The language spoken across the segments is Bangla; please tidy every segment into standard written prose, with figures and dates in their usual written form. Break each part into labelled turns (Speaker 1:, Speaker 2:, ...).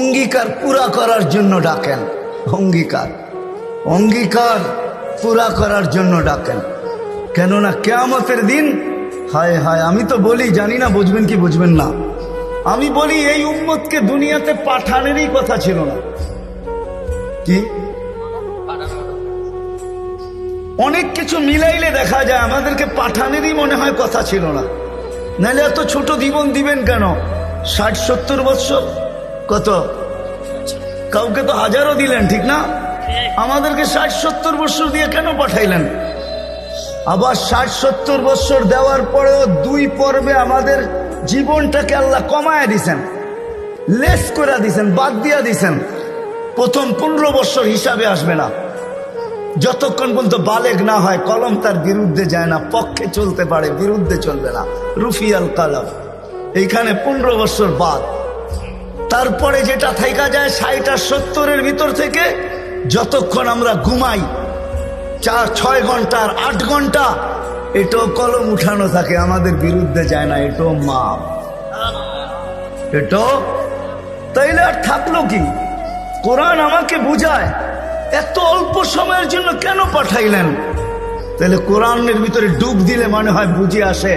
Speaker 1: অঙ্গীকার পুরা করার জন্য ডাকেন। অঙ্গীকার পুরা করার জন্য ডাকেন। কেননা কিয়ামতের দিন, হায় হায়, আমি তো বলি, জানি না বুঝবেন কি বুঝবেন না, আমি বলি এই উম্মতকে দুনিয়াতে পাঠানেরই কথা ছিল না। কি অনেক কিছু মিলাইলে দেখা যায় আমাদেরকে পাঠানেরই মনে হয় কথা ছিল না। নাহলে এত ছোট জীবন দিবেন কেন? 60-70 বৎসর, কত কাউকে তো হাজারও দিলেন, ঠিক না? আমাদেরকে 60-70 বৎসর দিয়ে কেন পাঠাইলেন? আবার 60-70 বৎসর দেওয়ার পরেও 2 পর্বে আমাদের জীবনটাকে আল্লাহ কমায় দিছেন, লেস করে দিছেন, বাদ দিয়া দিছেন। প্রথম 15 বৎসর হিসাবে আসবে না, যতক্ষণ পর্যন্ত বালেগ না হয়, কলম তার বিরুদ্ধে যায় না, পক্ষে চলতে পারে, বিরুদ্ধে চলবে না, রুফিয়াল কালাম। এইখানে 15 বৎসর বাদ। তারপরে যেটা থাইকা যায় 60 আর 70-এর ভিতর থেকে, যতক্ষণ আমরা ঘুমাই 4-6 ঘন্টা আর 8 ঘন্টা, এটাও কলম উঠানো থাকে, আমাদের বিরুদ্ধে যায় না, এটাও মাপ, এটাও। তাইলে আর থাকলো কি? কোরআন আমাকে বুঝায় এত অল্প সময়ের জন্য কেন পাঠাইলেন। তাহলে কোরআনের ভিতরে ডুব দিলে মনে হয় বুঝে আসে।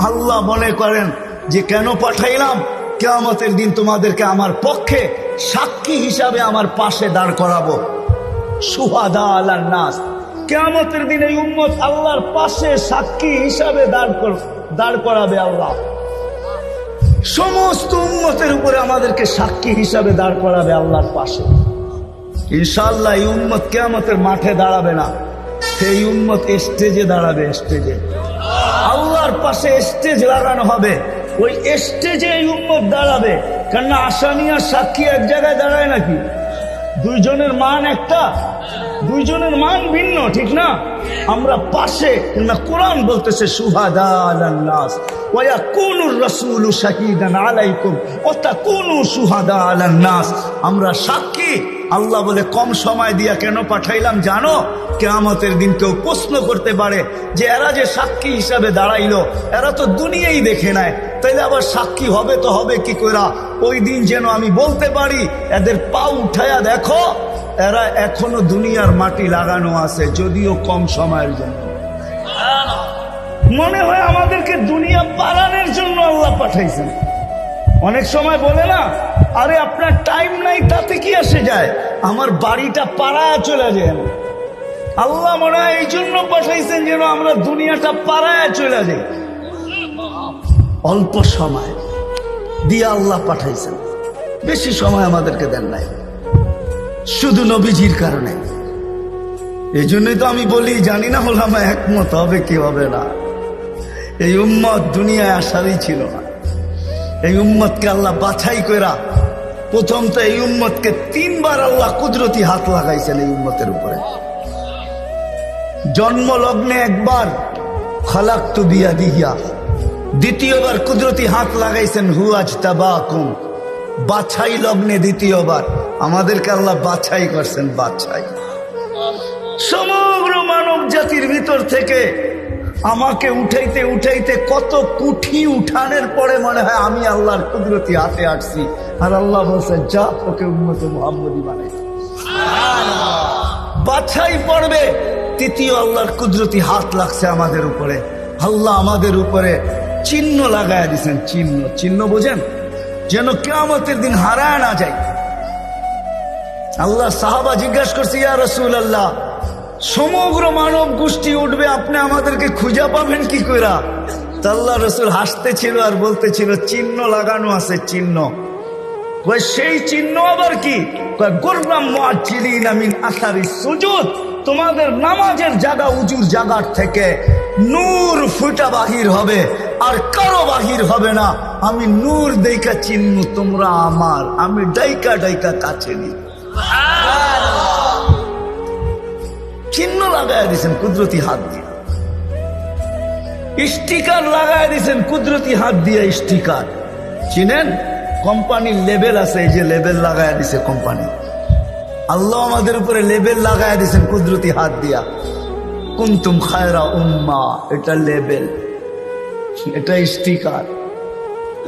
Speaker 1: আল্লাহ মনে করেন যে কেন পাঠাইলাম, কিয়ামতের দিন তোমাদেরকে আমার পক্ষে সাক্ষী হিসাবে আমার পাশে দাঁড় করাবো, শুহাদা আলান নাস। কিয়ামতের দিন এই উম্মত আল্লাহর পাশে সাক্ষী হিসাবে দাঁড় করাবে আল্লাহ। সমস্ত উম্মতের উপরে আমাদেরকে সাক্ষী হিসাবে দাঁড় করাবে আল্লাহর পাশে। ইনশাআল্লাহ এই উম্মত কিয়ামতের মাঠে দাঁড়াবে না, সেই উম্মত স্টেজে দাঁড়াবে। স্টেজে আল্লাহর পাশে স্টেজ লাগানো হবে, ওই স্টেজে এই উম্মত দাঁড়াবে। কেননা আসামি আর সাক্ষী এক জায়গায় দাঁড়ায় নাকি? দুইজনের মান একটা, দুইজনের মান ভিন্ন, ঠিক না? আমরা পাশে, না কোরআন বলতেছে শুহাদা আলান নাস ওয়া ইয়াকুনুর রাসূলু শাহীদান আলাইকুম ওয়া তাকুনু শুহাদা আলান নাস। আমরা সাক্ষী। আল্লাহ বলে কম সময় দিয়া কেন পাঠাইলাম জানো? কিয়ামতের দিন কেউ প্রশ্ন করতে পারে যে এরা যে সাক্ষী হিসাবে দাঁড়াইলো, এরা তো দুনিয়াই দেখে নেয়, তাইলে আবার সাক্ষী হবে তো হবে কি কইরা? ওই দিন যেন আমি বলতে পারি এদের পা উঠায়া দেখো, এরা এখনো দুনিয়ার মাটি লাগানো আছে, যদিও কম সময়ের জন্য। মনে হয় আমাদেরকে দুনিয়া পালানোর জন্য আল্লাহ পাঠাইছেন। অনেক সময় বলে না, আরে আপনার টাইম নাই, তাতে কি আসে যায়, আমার বাড়িটা পাড়ায় চলে যায়। আল্লাহ মনে হয় এই জন্য পাঠাইছেন যেন আমরা দুনিয়াটা পাড়ায় চলে যাই। অল্প সময় দিয়ে আল্লাহ পাঠাইছেন, বেশি সময় আমাদেরকে দেন নাই, শুধু নবীজির কারণে। এই জন্যই তো আমি বলি, জানি না ওলামা একমত হবে কি হবে না, এই উম্মত দুনিয়ায় আসারই ছিল না। এই উম্মতকে আল্লাহ বাছাই কইরা, প্রথম তো এই উম্মতকে 3 বার আল্লাহ কুদরতি হাত লাগাইছেন এই উম্মতের উপরে। জন্ম লগ্নে একবার খালাকতু বিয়াদিহি, দ্বিতীয়বার কুদরতি হাত লাগাইছেন হুয়াজতাবাকুম, বাছাই লগ্নে দ্বিতীয়বার আমাদেরকে আল্লাহ বাছাই করছেন। বাছাই সমগ্র মানব জাতির ভিতর থেকে আমাকে উঠাইতে উঠাইতে কত কুঠি উঠানের পরে মনে হয় আমি আল্লাহর কুদরতি হাতে আসছি, আর আল্লাহ বলছে যা তোকে উম্মতে মুহাম্মদী বানাইছে। বাছাই পড়বে তৃতীয় আল্লাহর কুদরতি হাত লাগছে আমাদের উপরে। আল্লাহ আমাদের উপরে চিহ্ন লাগায় দিয়েছেন। চিহ্ন বোঝেন, যেন কিয়ামতের দিন হারায় না যায়। আল্লাহ সাহাবা জিজ্ঞাসা করছে, ইয়া রাসূলুল্লাহ, সমগ্র মানব গোষ্ঠী উঠবে, আপনি আমাদেরকে খুঁজে পাবেন কি কইরা? আল্লাহ রাসূল হাসতেছিল আর বলতেছিল, চিহ্ন লাগানো আছে, চিহ্ন। সেই চিহ্ন আবার কি? গুররাম মুআজ্জিলিনা মিন আসারিস সুজুদ, তোমাদের নামাজের জায়গা, উজুর জায়গার থেকে নূর ফুটা বাহির হবে, আর কারো বাহির হবে না। আমি নূর দেইকা চিহ্ন, তোমরা আমার, আমি ডাইকা ডাইকা কাছে নি। চিহ্ন লাগায় দিয়েছেন কুদরতি হাত দিয়ে, স্টিকার লাগায় দিয়েছেন কুদরতি হাত দিয়ে। স্টিকার চিনেন? কোম্পানির লেবেল আছে, এই যে লেবেল লাগায় দিছে কোম্পানি। আল্লাহ আমাদের উপরে লেবেল লাগায় দিয়েছেন কুদরতি হাত দিয়া, কুনতুম খায়রা উম্মাহ। এটা লেবেল, এটা স্টিকার,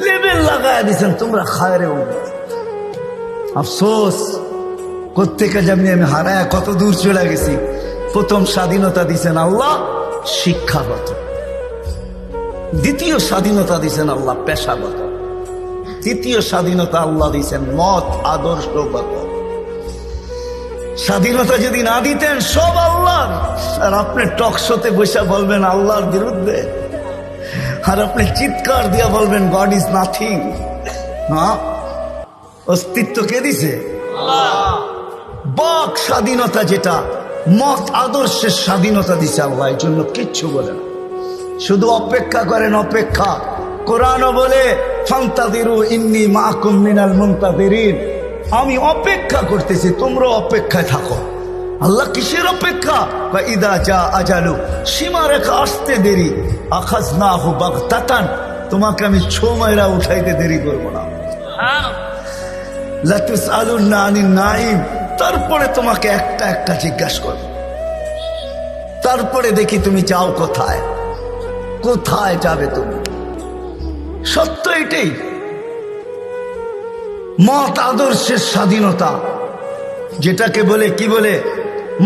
Speaker 1: লেবেল লাগায় দিয়েছেন তোমরা খায়রে উম্মাহ। আফসোস কোত্থেকে যেমনি আমি হারায় কত দূর চলে গেছি। প্রথম স্বাধীনতা দিছেন আল্লাহ শিক্ষাগত, দ্বিতীয় স্বাধীনতা দিছেন আল্লাহ পেশাগত, তৃতীয় স্বাধীনতা আল্লাহ দিছেন মত আদর্শগত। স্বাধীনতা যদি না দিতেন সব আল্লাহর, আর আপনি টকশোতে বসে বলবেন আল্লাহর বিরুদ্ধে, আর আপনি চিৎকার দিয়া বলবেন গড ইজ নাথিং। হ্যাঁ, অস্তিত্ব কে দিছে? বাক স্বাধীনতা, যেটা মত আদর্শের স্বাধীনতা দিছে আল্লাহ, এই জন্য কিচ্ছু বলে না, শুধু অপেক্ষা করেন অপেক্ষা। কোরআনও বলে ফান্তাদিরু ইন্নী মাআকুম মিনাল মুনতাদিরিন, আমি অপেক্ষা করতেছি, তোমরা অপেক্ষায় থাকো। আল্লাহ কিসের অপেক্ষা? ইদা জা আজালু, সীমারেখা আসতে দেরি, আখাযনাহু বাগতাতান, তোমাকে আমি ছো মাইরা উঠাইতে দেরি করবো না। লা তুসআলুনা আনিন নাঈম, তারপরে তোমাকে একটা একটা জিজ্ঞাসা করবো, তারপরে দেখি তুমি যাও কোথায়, কোথায় যাবে তুমি। সত্য এটাই, মত আদর্শের স্বাধীনতা, যেটাকে বলে কি বলে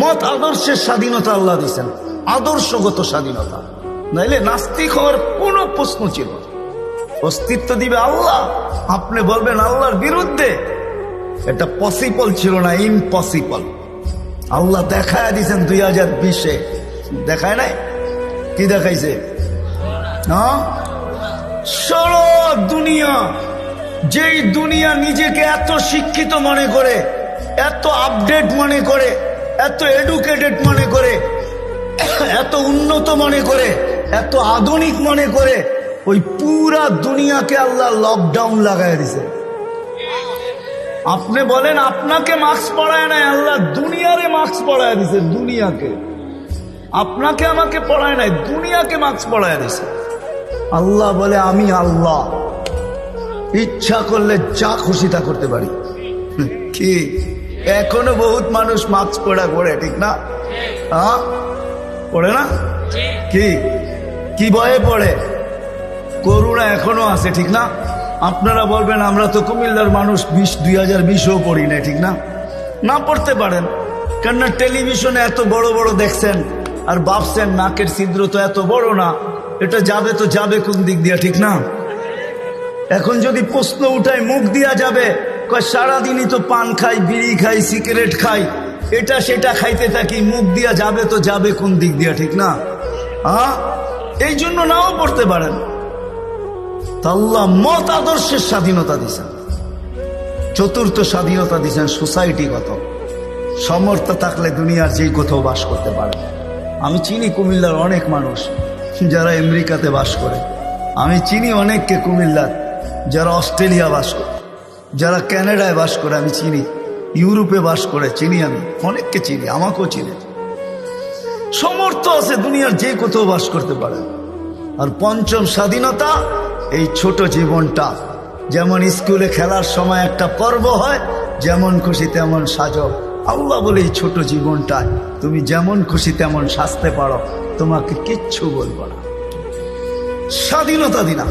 Speaker 1: মত আদর্শের স্বাধীনতা আল্লাহ দিচ্ছেন, আদর্শগত স্বাধীনতা, নাইলে নাস্তিক হওয়ার কোনো প্রশ্ন ছিল না। অস্তিত্ব দিবে আল্লাহ, আপনি বলবেন আল্লাহর বিরুদ্ধে, এটা পসিবল ছিল না, ইম্পসিবল। আল্লাহ দেখায় দিয়েছেন 2020-এ, দেখায় নাই? কি দেখাইছে? সারা দুনিয়া, যেই দুনিয়া নিজেকে এত শিক্ষিত মনে করে, এত আপডেট মনে করে, এত এডুকেটেড মনে করে, এত উন্নত মনে করে, এত আধুনিক মনে করে, ওই পুরা দুনিয়াকে আল্লাহ লকডাউন লাগাই দিছে। আপনি বলেন আপনাকে মাস্ক পড়ায় নাই, আল্লাহ দুনিয়ারে মাস্ক পড়ায় দিছে, দুনিয়াকে। আপনাকে আমাকে পড়ায় নাই, দুনিয়াকে মাস্ক পড়ায় দিছে। আল্লাহ বলে আমি আল্লাহ, ইচ্ছা করলে যা খুশি তা করতে পারি। কি এখনো বহুত মানুষ মাস্ক পড়া করে, ঠিক না? হ্যাঁ, পড়ে না? কি কি ভয়ে পড়ে? করুণা এখনো আছে, ঠিক না? আপনারা বলবেন আমরা তো কুমিল্লার মানুষ, 2020-ও পড়ি না, ঠিক না? না পড়তে পারেন, কেননা টেলিভিশনে এত বড় বড় দেখছেন, আর ভাবছেন নাকের ছিদ্র তো এত বড় না, এটা যাবে তো যাবে কোন দিক দিয়া, ঠিক না? এখন যদি প্রশ্ন উঠায় মুখ দিয়া যাবে, সারাদিনই তো পান খাই, বিড়ি খাই, সিগারেট খাই, এটা সেটা খাইতে থাকি, মুখ দিয়া যাবে তো যাবে কোন দিক দিয়া, ঠিক না? হ্যাঁ, এই জন্য নাও পড়তে পারেন। আল্লাহ মত আদর্শের স্বাধীনতা দিচ্ছেন। চতুর্থ স্বাধীনতা দিচ্ছেন সোসাইটিগত, সমর্থ থাকলে দুনিয়ার যেই কোথাও বাস করতে পারে। আমি চিনি কুমিল্লার অনেক মানুষ যারা আমেরিকাতে বাস করে, আমি চিনি অনেককে কুমিল্লার যারা অস্ট্রেলিয়া বাস করে, যারা কানাডায় বাস করে, আমি চিনি ইউরোপে বাস করে, চিনি, আমি অনেককে চিনি, আমাকেও চিনি। সমর্থ আছে, দুনিয়ার যে কোথাও বাস করতে পারে। আর পঞ্চম স্বাধীনতা, এই ছোট জীবনটা, যেমন স্কুলে খেলার সময় একটা পর্ব হয়, যেমন খুশি তেমন সাজো। আল্লাহ বলে এই ছোট জীবনটায় তুমি যেমন খুশি তেমন সাজতে পারো, তোমাকে কিচ্ছু বলবো না। স্বাধীনতা দিনা,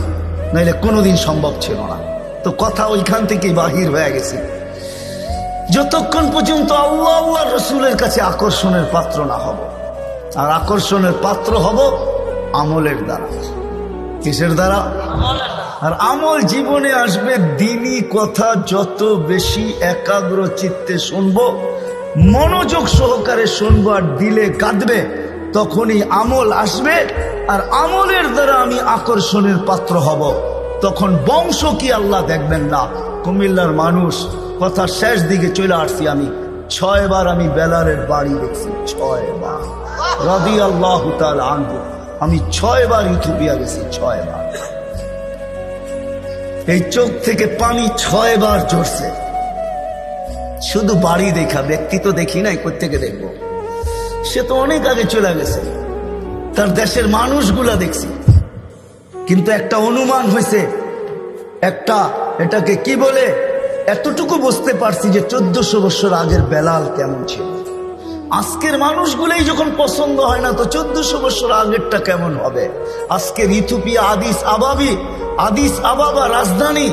Speaker 1: নাইলে কোনোদিন সম্ভব ছিল না। তো কথা ওইখান থেকেই বাহির হয়ে গেছে। যতক্ষণ পর্যন্ত আল্লাহ আল্লাহ রসুলের কাছে আকর্ষণের পাত্র না হব, আর আকর্ষণের পাত্র হব আমলের দ্বারা। কিসের দ্বারা? আর আমল জীবনে আসবে দ্বীনি কথা যত বেশি একাগ্র চিত্তে শুনবো, মনোযোগ সহকারে শুনবো, আর দিলে কাঁদবে, তখনই আমল আসবে। আর আমলের দ্বারা আমি আকর্ষণের পাত্র হব। তখন বংশ কি আল্লাহ দেখবেন না। কুমিল্লার মানুষ, কথা শেষ দিকে চলে আসছি, আমি 6 বার আমি বেলালের বাড়ি দেখছি, 6 বার রাদিয়াল্লাহু তাআলা আনহু। আমি 6 বার ইথিওপিয়া গেছি, 6 বার। এই চোখ থেকে পানি 6 বার ঝরছে, শুধু বাড়ি দেখা, ব্যক্তি তো দেখি নাই, কোত্থেকে দেখবো? সে তো অনেক আগে চলে গেছে, তার দেশের মানুষগুলা দেখছি। কিন্তু একটা অনুমান হয়েছে, একটা এটাকে কি বলে, এতটুকু বুঝতে পারছি যে 1400 বছর আগের বেলাল কেমন ছিল। আজকের মানুষগুলোই যখন পছন্দ হয় না, তো 1400 বছর আগেরটা কেমন হবে? আজকের ইথিওপিয়া আদিস আবাবা রাজধানী,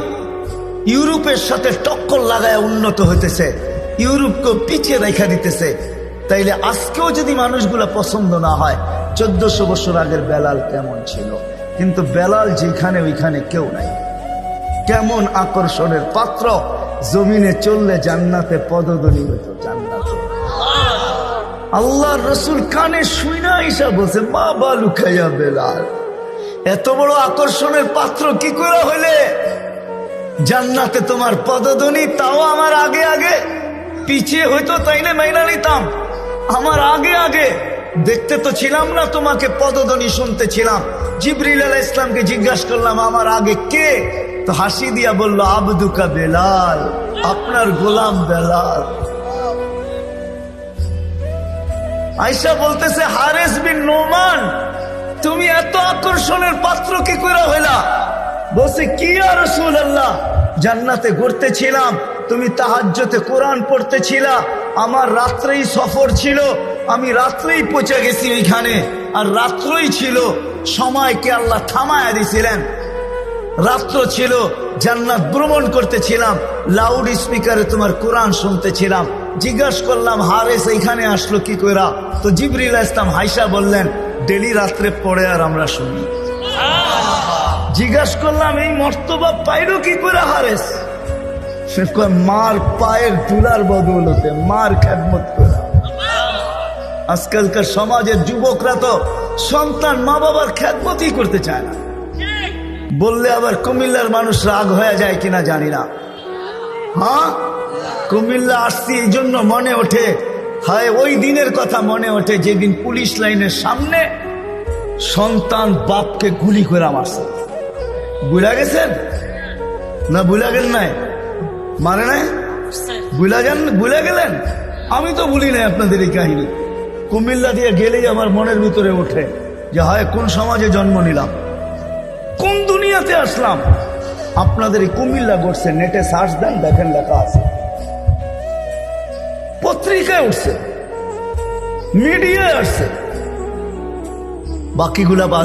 Speaker 1: ইউরোপের সাথে টক্কর লাগায় উন্নত হইতেছে, ইউরোপকে পিছিয়ে রেখা দিতেছে। তাইলে আজকেও যদি মানুষগুলা পছন্দ না হয়, 1400 বছর আগের বেলাল কেমন ছিল? কিন্তু বেলাল যেখানে ওইখানে কেউ নাই। কেমন আকর্ষণের পাত্র, জমিনে চললে জান্নাতে পদধ্বনি হতো, জান্নাতে। আল্লাহর রসুল কানে শুইনা ঈসা বলছে, মা বালু খাইয়া বেলাল, এত বড় আকর্ষণের পাত্র কি করে হইলে? জান্নাতে তোমার পদধ্বনি, তাও আমার আগে আগে। পিছিয়ে হইতো তাইলে মাইনা নিতাম, আমার আগে আগে। দেখতে তো ছিলাম না, তোমাকে পদধ্বনি শুনতে ছিলাম। জিবরিল আলাইহিস সালামকে জিজ্ঞাসা করলাম, আমার আগে কে? তো হাসি দিয়া বলল, আবদুকা বেলাল, আপনার গোলাম বেলাল। আয়েশা বলতেছে, হারেস বিন নোমান, তুমি এত আকর্ষণের পাত্র কি করে হইলা? বলছে, কি ইয়া রাসূলুল্লাহ, জান্নাতে ঘুরতেছিলাম, তুমি তাহাজ্জুদে কোরআন পড়তেছিলা, আমার রাত্রেই সফর ছিল, আমি রাত্রেই পৌঁছে গেছি ওইখানে, আর রাত্রই ছিল, সময়কে আল্লাহ থামায়া দিছিলেন। রাত্র ছিল, জান্নাত ভ্রমণ করতেছিলাম, লাউড স্পিকারে তোমার কোরআন শুনতেছিলাম। জিজ্ঞাসা করলাম, হারেস এইখানে আসলো কি কইরা? তো জিবরিল আলাইহিস সালাম হাইসা বললেন, ডেলি রাত্রে পড়ে আর আমরা শুনি। জিজ্ঞাসা করলাম, এই মর্তবা পাইলো কি করে হারেস? সে কয়, মার পায়ের ধুলার বদৌলতে, মার খেদমত করা। আজকালকার সমাজের যুবকরা তো সন্তান মা বাবার খেদমতই করতে চায় না। বললে আবার কুমিল্লার মানুষ রাগ হয়ে যায় কিনা জানি না। হ্যাঁ, কুমিল্লা আসছি এই জন্য মনে ওঠে, হায় ওই দিনের কথা মনে ওঠে যেদিন পুলিশ লাইনের সামনে সন্তান বাপকে গুলি করে মারছে। বুঝা গেছেন না? বুঝা গেল নাই? মারে নাই? বুঝা গেলেন? আমি তো ভুলি নাই আপনাদের এই কাহিনী। কুমিল্লা দিয়ে গেলেই আমার মনের ভিতরে ওঠে যে হায় কোন সমাজে জন্ম নিলাম, কোন দুনিয়াতে আসলাম। আপনাদের এই কুমিল্লা ঘটছে, নেটে সার্চ দেন, দেখেন লেখা আছে, পত্রিকায় উঠছে, মিডিয়ায় আসছে, বাকিগুলা বাদ।